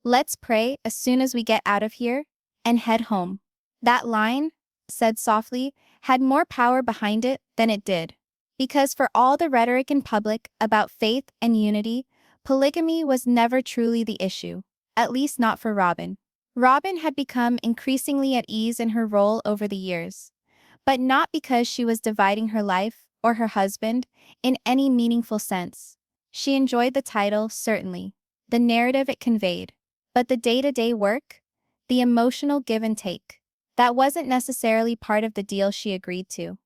"Let's pray as soon as we get out of here and head home." That line, said softly, had more power behind it than it did. Because for all the rhetoric in public about faith and unity, polygamy was never truly the issue, at least not for Robin. Robin had become increasingly at ease in her role over the years, but not because she was dividing her life or her husband in any meaningful sense. She enjoyed the title, certainly, the narrative it conveyed, but the day-to-day work, the emotional give and take, that wasn't necessarily part of the deal she agreed to.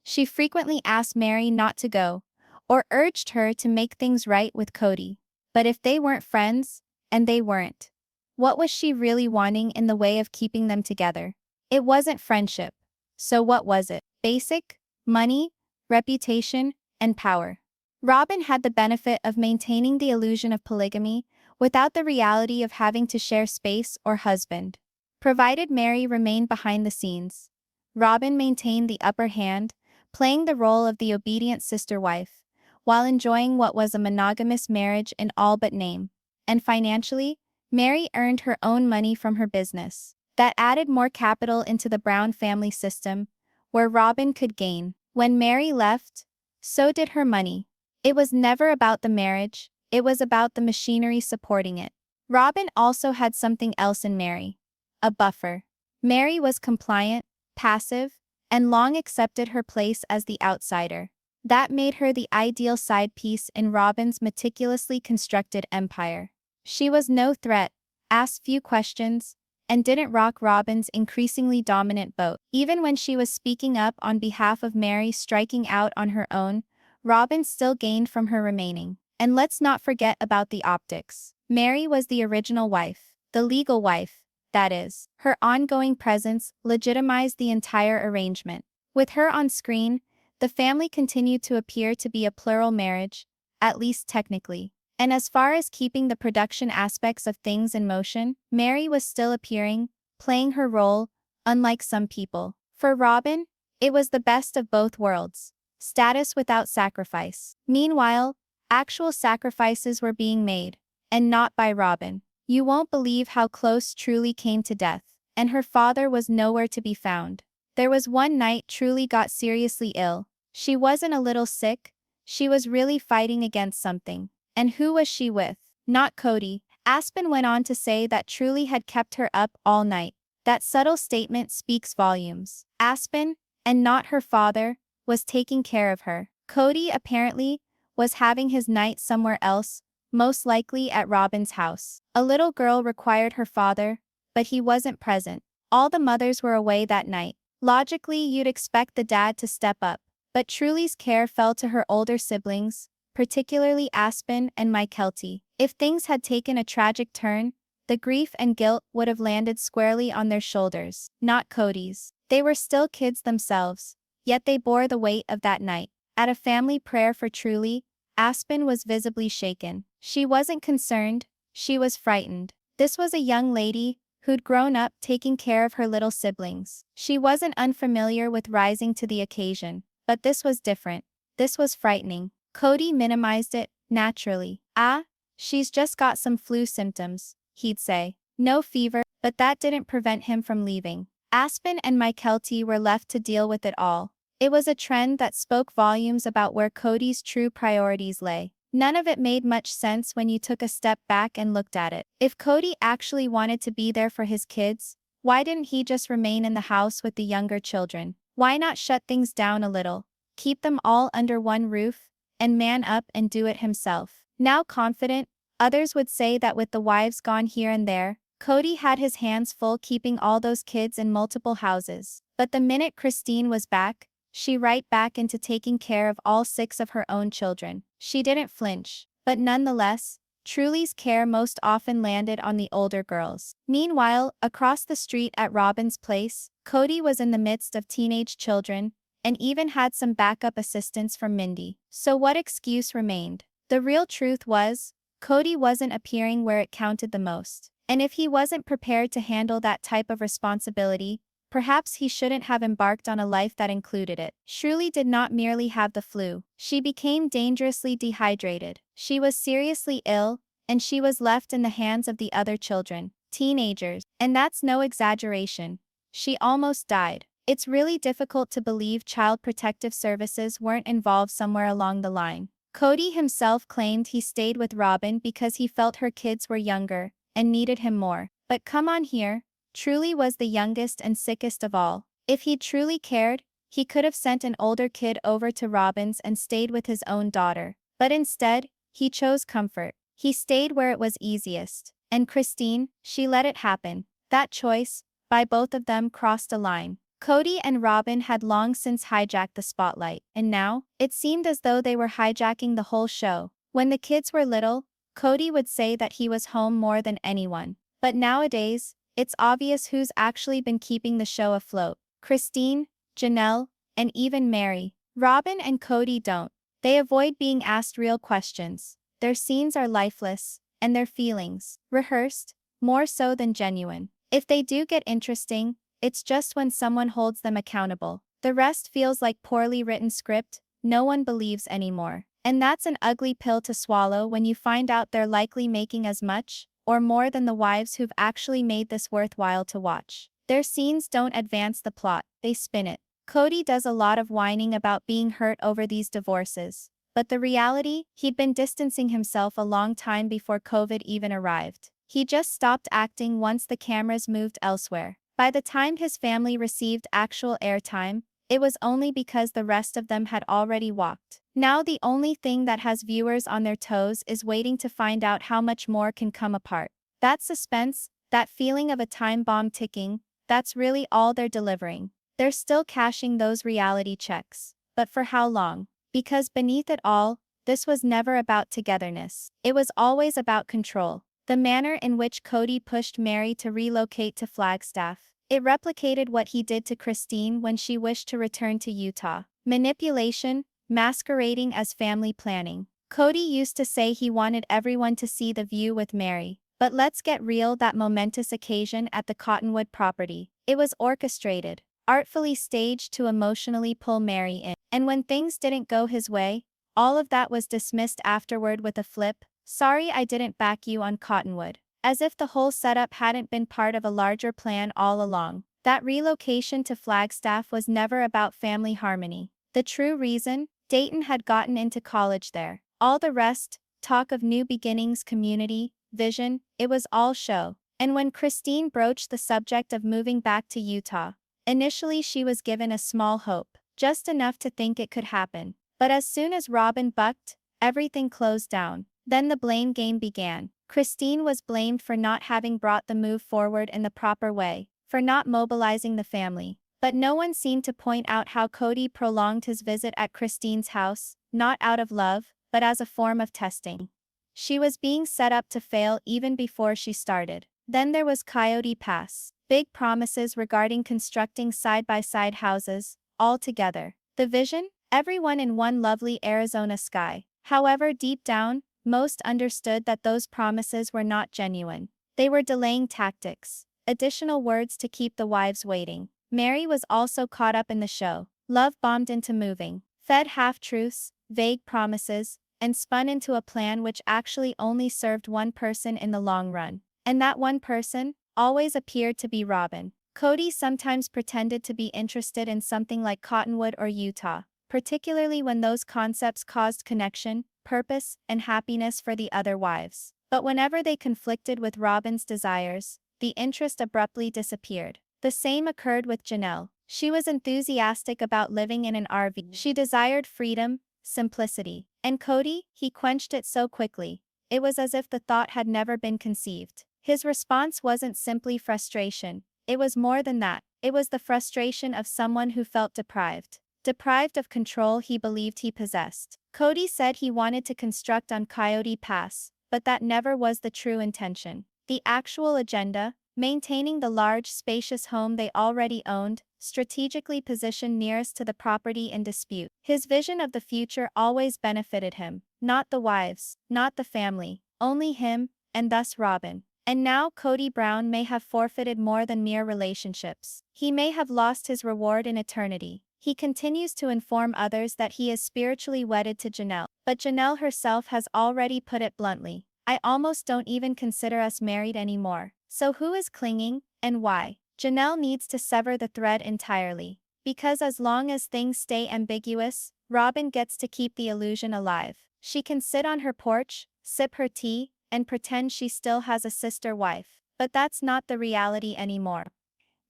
She frequently asked Mary not to go, or urged her to make things right with Kody. But if they weren't friends, and they weren't, what was she really wanting in the way of keeping them together? It wasn't friendship. So what was it? Basic, money, reputation, and power. Robin had the benefit of maintaining the illusion of polygamy without the reality of having to share space or husband. Provided Mary remained behind the scenes, Robin maintained the upper hand, playing the role of the obedient sister wife, while enjoying what was a monogamous marriage in all but name. And financially, Mary earned her own money from her business. That added more capital into the Brown family system, where Robin could gain. When Mary left, so did her money. It was never about the marriage, it was about the machinery supporting it. Robin also had something else in Mary. A buffer. Mary was compliant, passive, and long accepted her place as the outsider. That made her the ideal side piece in Robin's meticulously constructed empire. She was no threat, asked few questions, and didn't rock Robin's increasingly dominant boat. Even when she was speaking up on behalf of Mary striking out on her own, Robin still gained from her remaining. And let's not forget about the optics. Mary was the original wife, the legal wife, that is. Her ongoing presence legitimized the entire arrangement. With her on screen, the family continued to appear to be a plural marriage, at least technically. And as far as keeping the production aspects of things in motion, Mary was still appearing, playing her role, unlike some people. For Robin, it was the best of both worlds. Status without sacrifice. Meanwhile, actual sacrifices were being made, and not by Robin. You won't believe how close Truly came to death, and her father was nowhere to be found. There was one night Truly got seriously ill. She wasn't a little sick, she was really fighting against something. And who was she with? Not Kody. Aspen went on to say that Truly had kept her up all night. That subtle statement speaks volumes. Aspen, and not her father, was taking care of her. Kody, apparently, was having his night somewhere else, most likely at Robin's house. A little girl required her father, but he wasn't present. All the mothers were away that night. Logically, you'd expect the dad to step up. But Truly's care fell to her older siblings, particularly Aspen and Mykelti. If things had taken a tragic turn, the grief and guilt would have landed squarely on their shoulders, not Kody's. They were still kids themselves, yet they bore the weight of that night. At a family prayer for Truly, Aspen was visibly shaken. She wasn't concerned, she was frightened. This was a young lady who'd grown up taking care of her little siblings. She wasn't unfamiliar with rising to the occasion, but this was different. This was frightening. Kody minimized it, naturally. "Ah, she's just got some flu symptoms," he'd say. "No fever," but that didn't prevent him from leaving. Aspen and Mykelti were left to deal with it all. It was a trend that spoke volumes about where Kody's true priorities lay. None of it made much sense when you took a step back and looked at it. If Kody actually wanted to be there for his kids, why didn't he just remain in the house with the younger children? Why not shut things down a little, keep them all under one roof, and man up and do it himself? Now confident, others would say that with the wives gone here and there, Kody had his hands full keeping all those kids in multiple houses. But the minute Christine was back, she right back into taking care of all 6 of her own children. She didn't flinch, but nonetheless, Truly's care most often landed on the older girls. Meanwhile, across the street at Robin's place, Kody was in the midst of teenage children, and even had some backup assistance from Mindy. So what excuse remained? The real truth was, Kody wasn't appearing where it counted the most. And if he wasn't prepared to handle that type of responsibility, perhaps he shouldn't have embarked on a life that included it. Truly did not merely have the flu. She became dangerously dehydrated. She was seriously ill, and she was left in the hands of the other children, teenagers, and that's no exaggeration. She almost died. It's really difficult to believe Child Protective Services weren't involved somewhere along the line. Kody himself claimed he stayed with Robin because he felt her kids were younger and needed him more. But come on here, truly was the youngest and sickest of all. If he truly cared, he could have sent an older kid over to Robin's and stayed with his own daughter. But instead, he chose comfort. He stayed where it was easiest. And Christine, she let it happen. That choice, by both of them, crossed a line. Kody and Robin had long since hijacked the spotlight, and now, it seemed as though they were hijacking the whole show. When the kids were little, Kody would say that he was home more than anyone. But nowadays, it's obvious who's actually been keeping the show afloat. Christine, Janelle, and even Mary. Robin and Kody don't. They avoid being asked real questions. Their scenes are lifeless, and their feelings, rehearsed, more so than genuine. If they do get interesting, it's just when someone holds them accountable. The rest feels like poorly written script no one believes anymore. And that's an ugly pill to swallow when you find out they're likely making as much, or more than the wives who've actually made this worthwhile to watch. Their scenes don't advance the plot, they spin it. Kody does a lot of whining about being hurt over these divorces. But the reality, he'd been distancing himself a long time before COVID even arrived. He just stopped acting once the cameras moved elsewhere. By the time his family received actual airtime, it was only because the rest of them had already walked. Now the only thing that has viewers on their toes is waiting to find out how much more can come apart. That suspense, that feeling of a time bomb ticking, that's really all they're delivering. They're still cashing those reality checks. But for how long? Because beneath it all, this was never about togetherness. It was always about control. The manner in which Kody pushed Mary to relocate to Flagstaff. It replicated what he did to Christine when she wished to return to Utah. Manipulation, masquerading as family planning. Kody used to say he wanted everyone to see the view with Mary. But let's get real, that momentous occasion at the Cottonwood property. It was orchestrated, artfully staged to emotionally pull Mary in. And when things didn't go his way, all of that was dismissed afterward with a flip. Sorry, I didn't back you on Cottonwood. As if the whole setup hadn't been part of a larger plan all along. That relocation to Flagstaff was never about family harmony. The true reason? Dayton had gotten into college there. All the rest, talk of new beginnings, community, vision, it was all show. And when Christine broached the subject of moving back to Utah, initially she was given a small hope, just enough to think it could happen. But as soon as Robin bucked, everything closed down. Then the blame game began. Christine was blamed for not having brought the move forward in the proper way, for not mobilizing the family. But no one seemed to point out how Kody prolonged his visit at Christine's house, not out of love, but as a form of testing. She was being set up to fail even before she started. Then there was Coyote Pass. Big promises regarding constructing side-by-side houses, all together. The vision? Everyone in one lovely Arizona sky. However, deep down, most understood that those promises were not genuine. They were delaying tactics, additional words to keep the wives waiting. Mary was also caught up in the show. Love bombed into moving, fed half-truths, vague promises, and spun into a plan which actually only served one person in the long run. And that one person always appeared to be Robin. Kody sometimes pretended to be interested in something like Cottonwood or Utah, particularly when those concepts caused connection, purpose, and happiness for the other wives. But whenever they conflicted with Robin's desires, the interest abruptly disappeared. The same occurred with Janelle. She was enthusiastic about living in an RV. She desired freedom, simplicity. And Kody, he quenched it so quickly. It was as if the thought had never been conceived. His response wasn't simply frustration. It was more than that. It was the frustration of someone who felt deprived. Deprived of control he believed he possessed. Kody said he wanted to construct on Coyote Pass, but that never was the true intention. The actual agenda, maintaining the large, spacious home they already owned, strategically positioned nearest to the property in dispute. His vision of the future always benefited him, not the wives, not the family, only him, and thus Robin. And now Cody Brown may have forfeited more than mere relationships. He may have lost his reward in eternity. He continues to inform others that he is spiritually wedded to Janelle, but Janelle herself has already put it bluntly. I almost don't even consider us married anymore. So who is clinging, and why? Janelle needs to sever the thread entirely. Because as long as things stay ambiguous, Robin gets to keep the illusion alive. She can sit on her porch, sip her tea, and pretend she still has a sister wife. But that's not the reality anymore.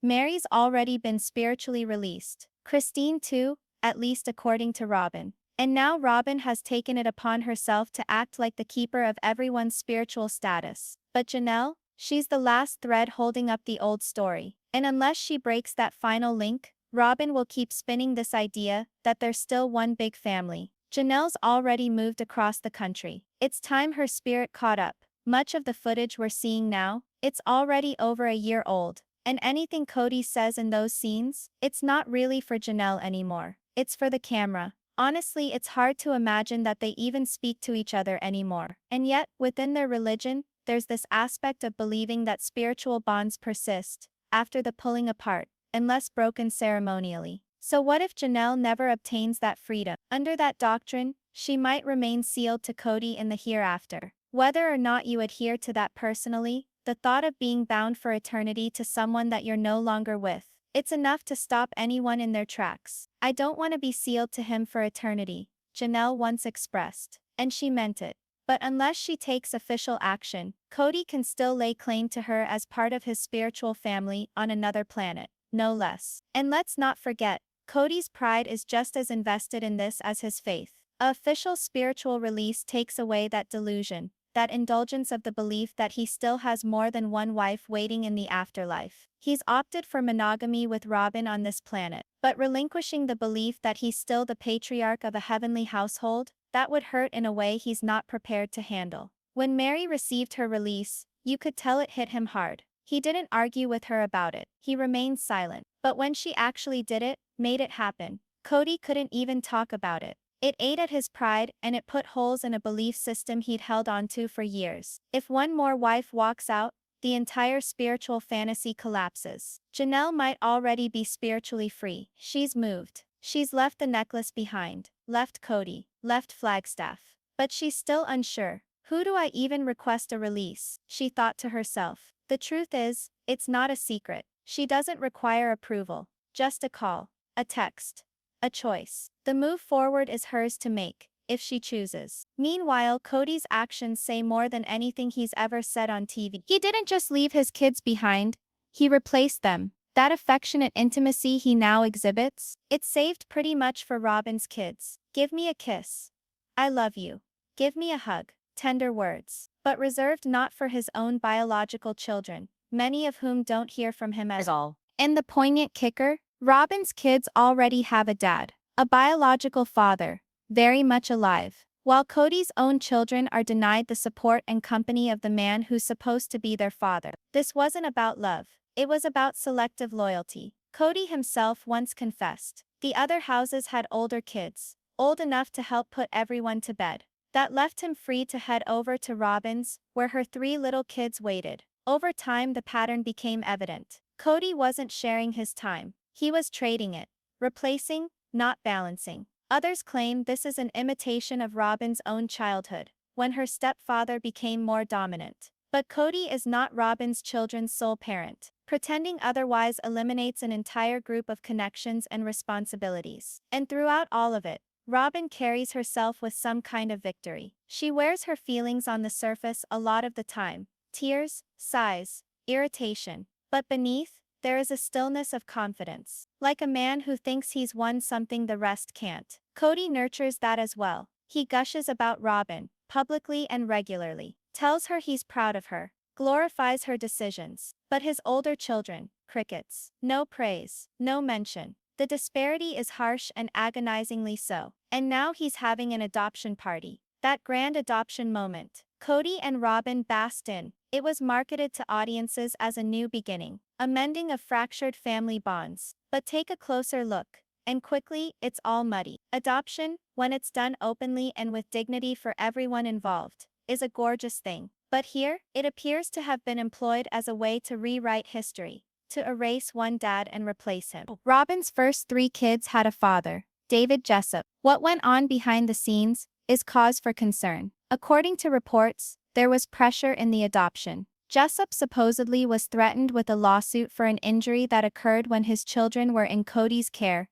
Mary's already been spiritually released. Christine too, at least according to Robin. And now Robin has taken it upon herself to act like the keeper of everyone's spiritual status. But Janelle? She's the last thread holding up the old story. And unless she breaks that final link, Robin will keep spinning this idea that there's still one big family. Janelle's already moved across the country. It's time her spirit caught up. Much of the footage we're seeing now, it's already over a year old. And anything Kody says in those scenes, it's not really for Janelle anymore. It's for the camera. Honestly, it's hard to imagine that they even speak to each other anymore. And yet, within their religion, there's this aspect of believing that spiritual bonds persist after the pulling apart, unless broken ceremonially. So what if Janelle never obtains that freedom? Under that doctrine, she might remain sealed to Kody in the hereafter. Whether or not you adhere to that personally, the thought of being bound for eternity to someone that you're no longer with, it's enough to stop anyone in their tracks. I don't want to be sealed to him for eternity, Janelle once expressed. And she meant it. But unless she takes official action, Kody can still lay claim to her as part of his spiritual family on another planet, no less. And let's not forget, Kody's pride is just as invested in this as his faith. A official spiritual release takes away that delusion, that indulgence of the belief that he still has more than one wife waiting in the afterlife. He's opted for monogamy with Robin on this planet, but relinquishing the belief that he's still the patriarch of a heavenly household, that would hurt in a way he's not prepared to handle. When Mary received her release, you could tell it hit him hard. He didn't argue with her about it. He remained silent. But when she actually did it, made it happen, Kody couldn't even talk about it. It ate at his pride, and it put holes in a belief system he'd held onto for years. If one more wife walks out, the entire spiritual fantasy collapses. Janelle might already be spiritually free. She's moved. She's left the necklace behind, left Kody, left Flagstaff. But she's still unsure. Who do I even request a release? She thought to herself. The truth is, it's not a secret. She doesn't require approval. Just a call, a text, a choice. The move forward is hers to make, if she chooses. Meanwhile, Kody's actions say more than anything he's ever said on TV. He didn't just leave his kids behind, he replaced them. That affectionate intimacy he now exhibits, it's saved pretty much for Robin's kids. Give me a kiss. I love you. Give me a hug. Tender words. But reserved not for his own biological children, many of whom don't hear from him at all. And the poignant kicker, Robin's kids already have a dad, a biological father, very much alive, while Kody's own children are denied the support and company of the man who's supposed to be their father. This wasn't about love. It was about selective loyalty. Kody himself once confessed. The other houses had older kids, old enough to help put everyone to bed. That left him free to head over to Robin's, where her 3 little kids waited. Over time, the pattern became evident. Kody wasn't sharing his time. He was trading it. Replacing, not balancing. Others claim this is an imitation of Robin's own childhood, when her stepfather became more dominant. But Kody is not Robin's children's sole parent. Pretending otherwise eliminates an entire group of connections and responsibilities. And throughout all of it, Robin carries herself with some kind of victory. She wears her feelings on the surface a lot of the time. Tears, sighs, irritation. But beneath, there is a stillness of confidence. Like a man who thinks he's won something the rest can't. Kody nurtures that as well. He gushes about Robin, publicly and regularly. Tells her he's proud of her. Glorifies her decisions. But his older children, crickets. No praise, no mention. The disparity is harsh and agonizingly so. And now he's having an adoption party. That grand adoption moment. Kody and Robin basked in. It was marketed to audiences as a new beginning, a mending of fractured family bonds. But take a closer look, and quickly, it's all muddy. Adoption, when it's done openly and with dignity for everyone involved, is a gorgeous thing. But here, it appears to have been employed as a way to rewrite history, to erase one dad and replace him. Robin's first 3 kids had a father, David Jessup. What went on behind the scenes is cause for concern. According to reports, there was pressure in the adoption. Jessup supposedly was threatened with a lawsuit for an injury that occurred when his children were in Kody's care,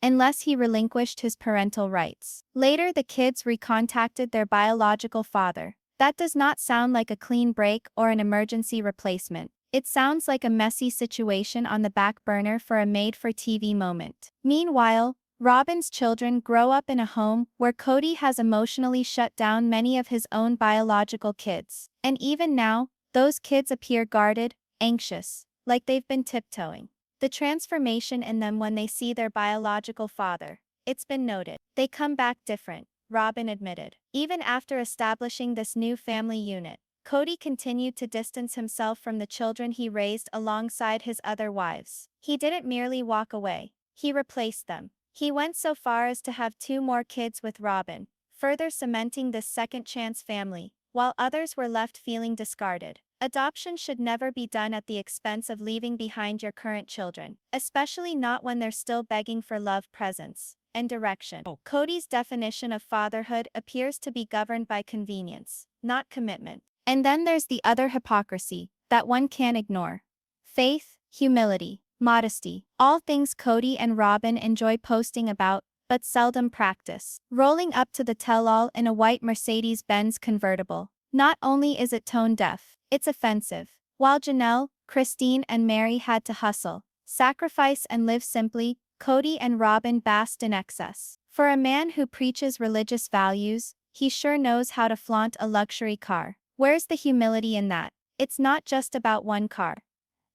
unless he relinquished his parental rights. Later, the kids recontacted their biological father. That does not sound like a clean break or an emergency replacement. It sounds like a messy situation on the back burner for a made-for-TV moment. Meanwhile, Robin's children grow up in a home where Kody has emotionally shut down many of his own biological kids. And even now, those kids appear guarded, anxious, like they've been tiptoeing. The transformation in them when they see their biological father. It's been noted. They come back different, Robin admitted. Even after establishing this new family unit, Kody continued to distance himself from the children he raised alongside his other wives. He didn't merely walk away, he replaced them. He went so far as to have 2 more kids with Robin, further cementing this second-chance family, while others were left feeling discarded. Adoption should never be done at the expense of leaving behind your current children, especially not when they're still begging for love, presence, and direction. Kody's definition of fatherhood appears to be governed by convenience, not commitment. And then there's the other hypocrisy that one can't ignore. Faith, humility, modesty, all things Kody and Robin enjoy posting about, but seldom practice. Rolling up to the tell-all in a white Mercedes-Benz convertible. Not only is it tone-deaf, it's offensive. While Janelle, Christine and Mary had to hustle, sacrifice and live simply, Kody and Robin basked in excess. For a man who preaches religious values, he sure knows how to flaunt a luxury car. Where's the humility in that? It's not just about one car.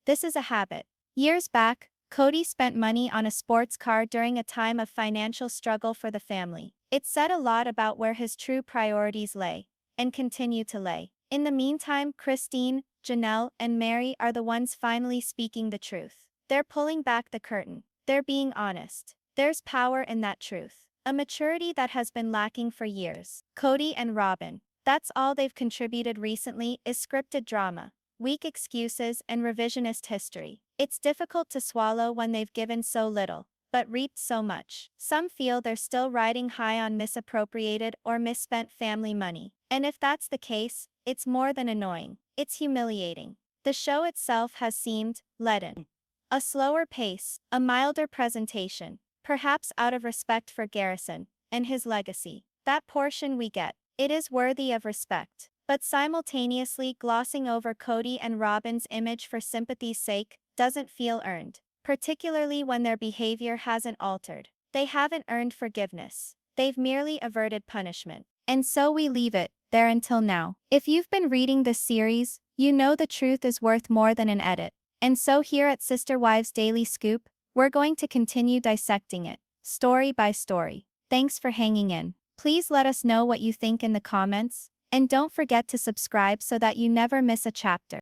This is a habit. Years back, Kody spent money on a sports car during a time of financial struggle for the family. It said a lot about where his true priorities lay, and continue to lay. In the meantime, Christine, Janelle, and Mary are the ones finally speaking the truth. They're pulling back the curtain. They're being honest. There's power in that truth. A maturity that has been lacking for years. Kody and Robin. That's all they've contributed recently is scripted drama, weak excuses, and revisionist history. It's difficult to swallow when they've given so little, but reaped so much. Some feel they're still riding high on misappropriated or misspent family money. And if that's the case, it's more than annoying. It's humiliating. The show itself has seemed leaden. A slower pace, a milder presentation, perhaps out of respect for Garrison and his legacy. That portion we get. It is worthy of respect. But simultaneously glossing over Kody and Robin's image for sympathy's sake doesn't feel earned, particularly when their behavior hasn't altered. They haven't earned forgiveness. They've merely averted punishment. And so we leave it there until now. If you've been reading this series, you know the truth is worth more than an edit. And so here at Sister Wives Daily Scoop, we're going to continue dissecting it, story by story. Thanks for hanging in. Please let us know what you think in the comments, and don't forget to subscribe so that you never miss a chapter.